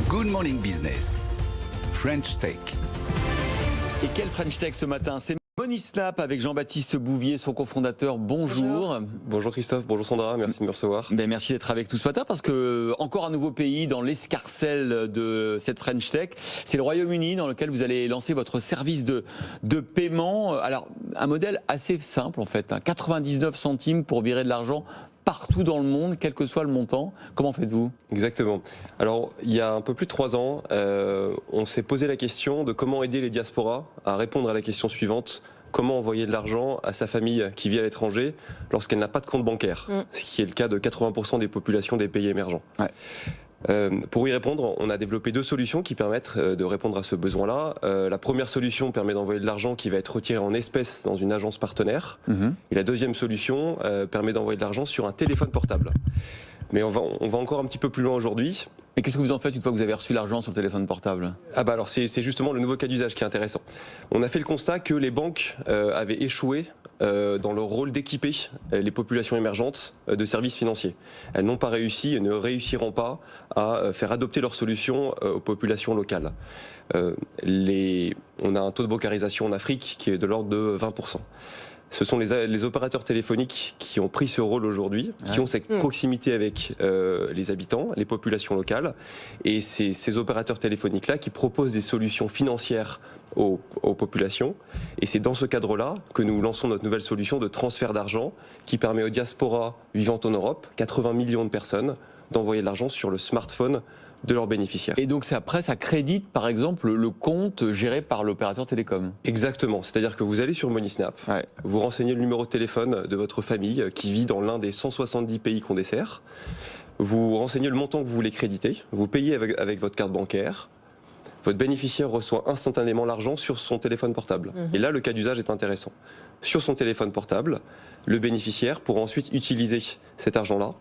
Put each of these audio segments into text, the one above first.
Good Morning Business, French Tech. Et quel French Tech ce matin? C'est Monisnap avec Jean-Baptiste Bouvier, son cofondateur. Bonjour. Bonjour Christophe, bonjour Sandra, merci de me recevoir. Merci d'être avec nous ce matin parce que encore un nouveau pays dans l'escarcelle de cette French Tech, c'est le Royaume-Uni dans lequel vous allez lancer votre service de paiement. Alors un modèle assez simple en fait, 99 centimes pour virer de l'argent partout dans le monde, quel que soit le montant. Comment faites-vous? Exactement. Alors, il y a un peu plus de 3 ans, on s'est posé la question de comment aider les diasporas à répondre à la question suivante. Comment envoyer de l'argent à sa famille qui vit à l'étranger lorsqu'elle n'a pas de compte bancaire, ce qui est le cas de 80% des populations des pays émergents. Ouais. Pour y répondre, on a développé 2 solutions qui permettent de répondre à ce besoin-là. La première solution permet d'envoyer de l'argent qui va être retiré en espèces dans une agence partenaire. Et la deuxième solution permet d'envoyer de l'argent sur un téléphone portable. Mais on va encore un petit peu plus loin aujourd'hui. Et qu'est-ce que vous en faites une fois que vous avez reçu l'argent sur le téléphone portable? Alors c'est justement le nouveau cas d'usage qui est intéressant. On a fait le constat que les banques avaient échoué dans leur rôle d'équiper les populations émergentes de services financiers. Elles n'ont pas réussi et ne réussiront pas à faire adopter leurs solutions aux populations locales. On a un taux de bancarisation en Afrique qui est de l'ordre de 20%. Ce sont les opérateurs téléphoniques qui ont pris ce rôle aujourd'hui, qui ont cette proximité avec les habitants, les populations locales. Et c'est ces opérateurs téléphoniques-là qui proposent des solutions financières aux populations. Et c'est dans ce cadre-là que nous lançons notre nouvelle solution de transfert d'argent qui permet aux diasporas vivant en Europe, 80 millions de personnes, d'envoyer de l'argent sur le smartphone de leurs bénéficiaires. Et donc après, ça crédite par exemple le compte géré par l'opérateur télécom? Exactement, c'est-à-dire que vous allez sur Monisnap, vous renseignez le numéro de téléphone de votre famille qui vit dans l'un des 170 pays qu'on dessert, vous renseignez le montant que vous voulez créditer, vous payez avec votre carte bancaire, votre bénéficiaire reçoit instantanément l'argent sur son téléphone portable. Et là, le cas d'usage est intéressant. Sur son téléphone portable, le bénéficiaire pourra ensuite utiliser cet argent-là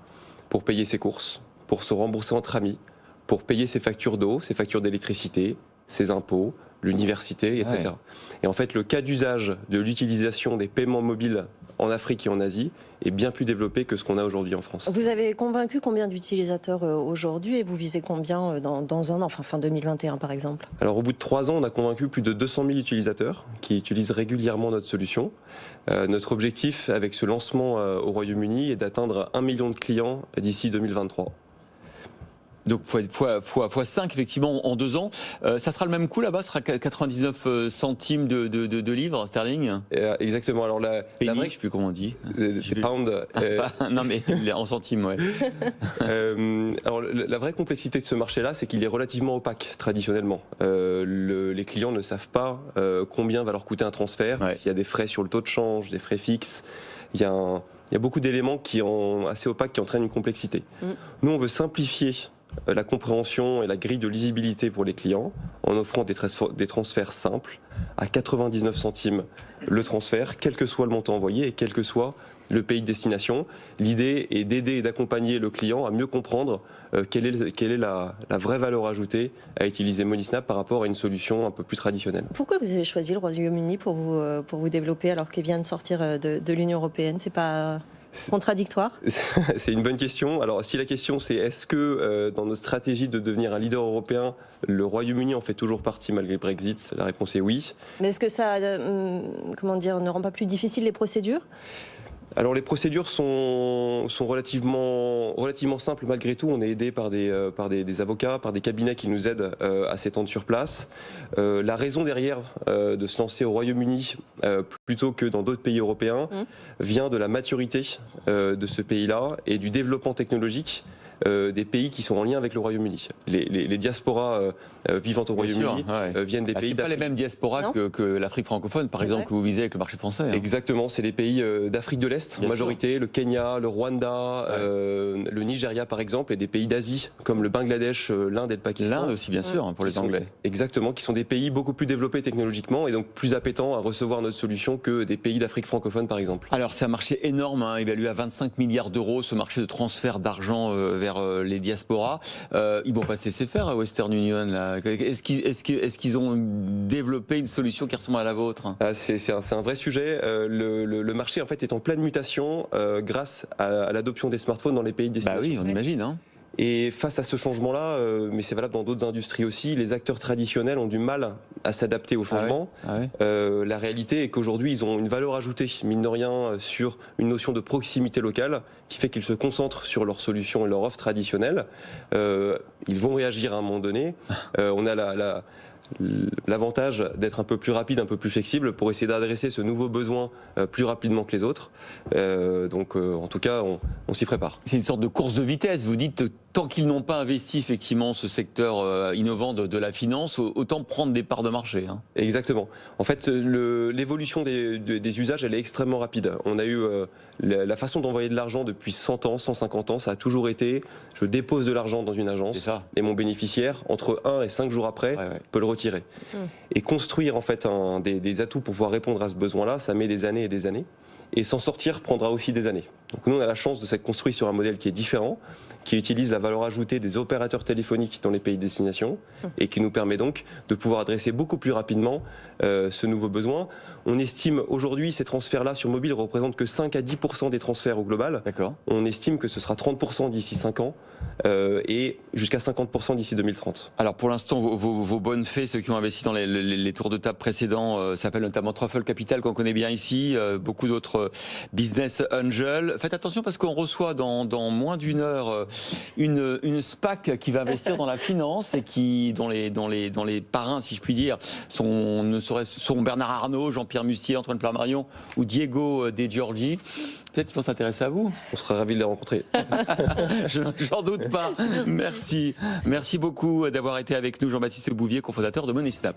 pour payer ses courses, pour se rembourser entre amis, pour payer ses factures d'eau, ses factures d'électricité, ses impôts, l'université, etc. Et en fait, le cas d'usage de l'utilisation des paiements mobiles en Afrique et en Asie est bien plus développé que ce qu'on a aujourd'hui en France. Vous avez convaincu combien d'utilisateurs aujourd'hui et vous visez combien dans un an, enfin fin 2021 par exemple? Alors au bout de 3 ans, on a convaincu plus de 200 000 utilisateurs qui utilisent régulièrement notre solution. Notre objectif avec ce lancement au Royaume-Uni est d'atteindre 1 million de clients d'ici 2023. Donc fois 5 effectivement en 2 ans. Ça sera le même coût là-bas, ce sera 99 centimes de livres sterling. Exactement. Alors penny, je ne sais plus comment on dit. Pound. Non mais en centimes, ouais. Alors la vraie complexité de ce marché-là, c'est qu'il est relativement opaque traditionnellement. Les clients ne savent pas combien va leur coûter un transfert. Il y a des frais sur le taux de change, des frais fixes. Il y a beaucoup d'éléments qui sont assez opaques, qui entraînent une complexité. Nous, on veut simplifier la compréhension et la grille de lisibilité pour les clients en offrant des transferts simples à 99 centimes le transfert, quel que soit le montant envoyé et quel que soit le pays de destination. L'idée est d'aider et d'accompagner le client à mieux comprendre quelle est la vraie valeur ajoutée à utiliser Monisnap par rapport à une solution un peu plus traditionnelle. Pourquoi vous avez choisi le Royaume-Uni pour vous développer alors qu'il vient de sortir de l'Union européenne? C'est pas contradictoire? C'est une bonne question. Alors si la question c'est est-ce que dans notre stratégie de devenir un leader européen, le Royaume-Uni en fait toujours partie malgré le Brexit? La réponse est oui. Mais est-ce que ça ne rend pas plus difficile les procédures? Alors les procédures sont relativement simples malgré tout. On est aidé par des avocats, par des cabinets qui nous aident à s'étendre sur place. La raison derrière de se lancer au Royaume-Uni plutôt que dans d'autres pays européens vient de la maturité de ce pays-là et du développement technologique des pays qui sont en lien avec le Royaume-Uni. Les diasporas vivant au Royaume-Uni viennent des pays d'Afrique. C'est pas les mêmes diasporas que l'Afrique francophone, par exemple, que vous visez avec le marché français. Exactement, c'est les pays d'Afrique de l'Est en majorité, le Kenya, le Rwanda, le Nigeria par exemple, et des pays d'Asie comme le Bangladesh, l'Inde et le Pakistan. L'Inde aussi bien sûr, pour les Anglais. Exactement, qui sont des pays beaucoup plus développés technologiquement et donc plus appétants à recevoir notre solution que des pays d'Afrique francophone par exemple. Alors c'est un marché énorme, évalué à 25 milliards d'euros, ce marché de transfert d'argent vers les diasporas. Ils vont pas se laisser faire à Western Union là. Est-ce qu'ils ont développé une solution qui ressemble à la vôtre? C'est un vrai sujet. Le marché en fait est en pleine mutation grâce à l'adoption des smartphones dans les pays de destination. Bah oui, on imagine. Et face à ce changement-là, mais c'est valable dans d'autres industries aussi, les acteurs traditionnels ont du mal à s'adapter au changement. La réalité est qu'aujourd'hui, ils ont une valeur ajoutée, mine de rien, sur une notion de proximité locale, qui fait qu'ils se concentrent sur leurs solutions et leurs offres traditionnelles. Ils vont réagir à un moment donné. On a l'avantage d'être un peu plus rapide, un peu plus flexible pour essayer d'adresser ce nouveau besoin plus rapidement que les autres. En tout cas, on s'y prépare. C'est une sorte de course de vitesse. Vous dites, tant qu'ils n'ont pas investi effectivement ce secteur innovant de la finance, autant prendre des parts de marché. Hein. Exactement. En fait, l'évolution des usages, elle est extrêmement rapide. On a eu la façon d'envoyer de l'argent depuis 100 ans, 150 ans, ça a toujours été, je dépose de l'argent dans une agence et mon bénéficiaire, entre 1 et 5 jours après, peut le retirer. Et construire en fait des atouts pour pouvoir répondre à ce besoin-là, ça met des années et des années. Et s'en sortir prendra aussi des années. Donc nous, on a la chance de s'être construit sur un modèle qui est différent, qui utilise la valeur ajoutée des opérateurs téléphoniques dans les pays de destination et qui nous permet donc de pouvoir adresser beaucoup plus rapidement ce nouveau besoin. On estime aujourd'hui ces transferts-là sur mobile ne représentent que 5 à 10% des transferts au global. On estime que ce sera 30% d'ici 5 ans et jusqu'à 50% d'ici 2030. Alors pour l'instant, vos bonnes fées, ceux qui ont investi dans les tours de table précédents, s'appellent notamment Truffle Capital, qu'on connaît bien ici, beaucoup d'autres business angels. Faites attention parce qu'on reçoit dans moins d'une heure une SPAC qui va investir dans la finance et dont les parrains, si je puis dire, sont Bernard Arnault, Jean-Pierre Mustier, Antoine Flammarion ou Diego De Giorgi. Peut-être qu'ils vont s'intéresser à vous. On sera ravis de les rencontrer. J'en doute pas. Merci. Merci beaucoup d'avoir été avec nous, Jean-Baptiste Bouvier, cofondateur de Moneysnap.